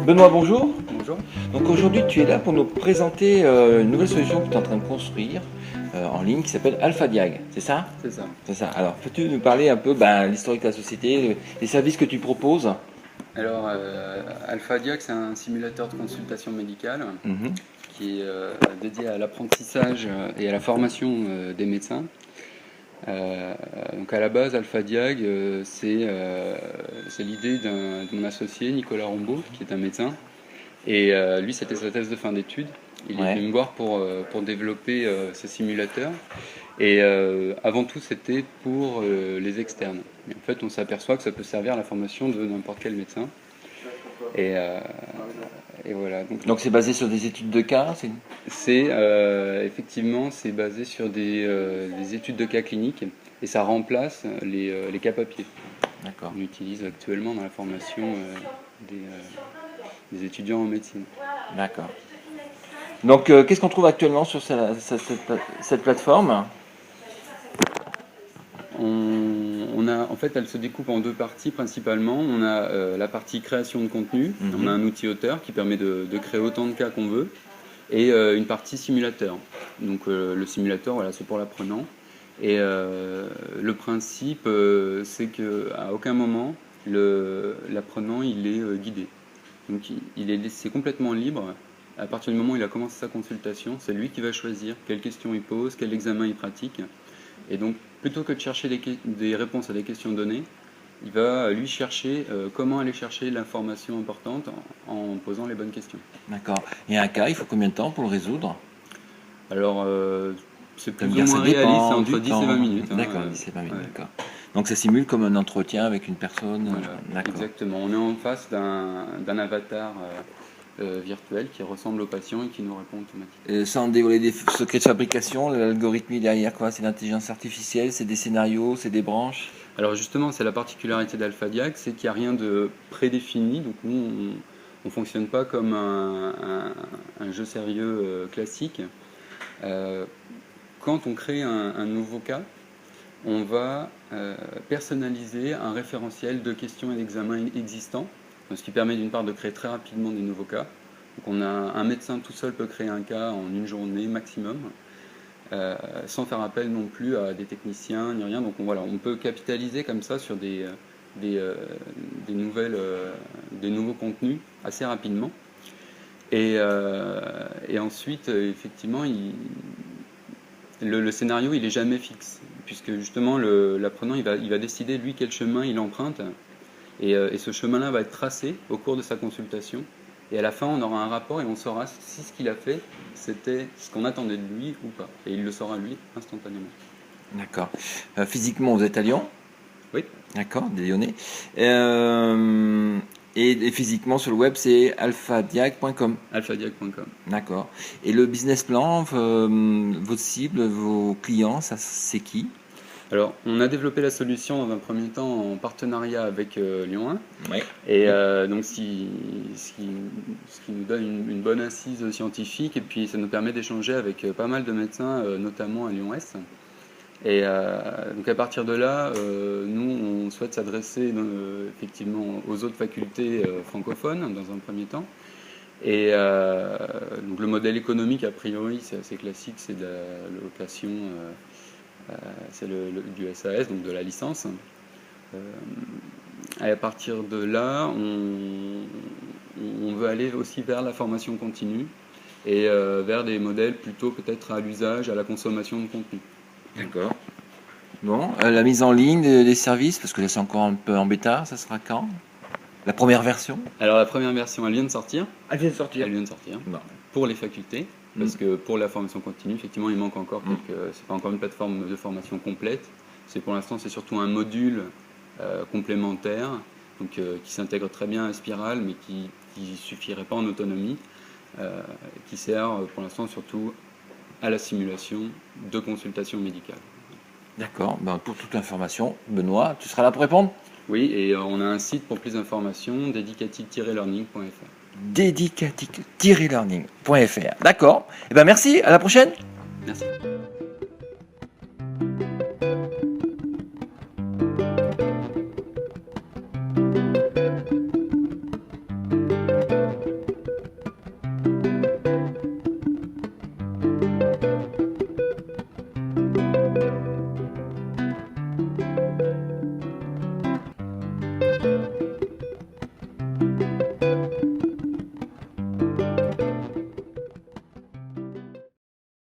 Benoît, bonjour. Bonjour. Donc aujourd'hui, tu es là pour nous présenter une nouvelle solution que tu es en train de construire en ligne qui s'appelle AlphaDiag, c'est ça? C'est ça. C'est ça. Alors, peux-tu nous parler un peu l'historique de la société, les services que tu proposes? Alors, AlphaDiag, c'est un simulateur de consultation médicale Mhm. qui est dédié à l'apprentissage et à la formation des médecins. Donc à la base, AlphaDiag, c'est l'idée de mon associé Nicolas Rombaud, qui est un médecin. Et lui, c'était sa thèse de fin d'études. Il est venu me voir pour développer ce simulateur. Et avant tout, c'était pour les externes. Et en fait, on s'aperçoit que ça peut servir à la formation de n'importe quel médecin. Et voilà. Donc c'est basé sur des études de cas? Effectivement, c'est basé sur des études de cas cliniques et ça remplace les cas papier. D'accord. On utilise actuellement dans la formation des étudiants en médecine. D'accord. Donc qu'est-ce qu'on trouve actuellement sur cette plateforme? En fait, elle se découpe en deux parties principalement. On a la partie création de contenu. On a un outil auteur qui permet de créer autant de cas qu'on veut. Et une partie simulateur. Donc le simulateur, voilà, c'est pour l'apprenant. Et le principe, c'est qu'à aucun moment, l'apprenant il est guidé. Donc il est laissé complètement libre. À partir du moment où il a commencé sa consultation, c'est lui qui va choisir quelles questions il pose, quel examen il pratique. Et donc, plutôt que de chercher des réponses à des questions données, il va lui chercher comment aller chercher l'information importante en posant les bonnes questions. D'accord. Et un cas, il faut combien de temps pour le résoudre? Alors, c'est plus ou moins réaliste, c'est entre 10 et 20 minutes. D'accord, 10 et 20 minutes, d'accord. Donc ça simule comme un entretien avec une personne. Voilà, exactement. On est en face d'un avatar virtuel qui ressemble au patient et qui nous répond automatiquement. Sans dévoiler des secrets de fabrication, l'algorithme derrière quoi? C'est l'intelligence artificielle, c'est des scénarios, c'est des branches? Alors justement, c'est la particularité d'AlphaDiag, c'est qu'il n'y a rien de prédéfini. Donc nous, on ne fonctionne pas comme un jeu sérieux classique. Quand on crée un nouveau cas, on va personnaliser un référentiel de questions et d'examens existants, ce qui permet d'une part de créer très rapidement des nouveaux cas. Donc un médecin tout seul peut créer un cas en une journée maximum, sans faire appel non plus à des techniciens ni rien. Donc on peut capitaliser comme ça sur des nouveaux contenus assez rapidement. Et ensuite, effectivement, le scénario il est jamais fixe, puisque justement l'apprenant il va décider lui quel chemin il emprunte, et ce chemin-là va être tracé au cours de sa consultation, et à la fin on aura un rapport et on saura si ce qu'il a fait c'était ce qu'on attendait de lui ou pas, et il le saura lui instantanément. D'accord. Physiquement vous êtes à Lyon? Oui. D'accord, des Lyonnais. Et physiquement sur le web c'est alphadiag.com. Alphadiag.com. D'accord. Et le business plan, votre cible, vos clients, ça c'est qui? Alors, on a développé la solution dans un premier temps en partenariat avec Lyon 1. Oui. Et donc, ce qui nous donne une bonne assise scientifique, et puis ça nous permet d'échanger avec pas mal de médecins, notamment à Lyon-Est. Et donc à partir de là, nous, on souhaite s'adresser effectivement aux autres facultés francophones dans un premier temps. Et donc le modèle économique, a priori, c'est assez classique, c'est de la location, c'est du SAS, donc de la licence. Et à partir de là, on veut aller aussi vers la formation continue et vers des modèles plutôt peut-être à l'usage, à la consommation de contenu. D'accord. Bon, la mise en ligne des services, parce que là c'est encore un peu en bêta, ça sera quand? La première version? Alors la première version, elle vient de sortir. Elle vient de sortir. Elle vient de sortir. Bon. Pour les facultés, parce que pour la formation continue, effectivement, il manque encore c'est pas encore une plateforme de formation complète. Pour l'instant, c'est surtout un module complémentaire, donc qui s'intègre très bien à Spiral, mais qui suffirait pas en autonomie, qui sert pour l'instant surtout à la simulation de consultation médicale. D'accord. Ben, pour toute l'information, Benoît, tu seras là pour répondre? Oui, et on a un site pour plus d'informations, dedicated-learning.fr. dedicatic-learning.fr. D'accord. Eh ben merci, à la prochaine. Merci.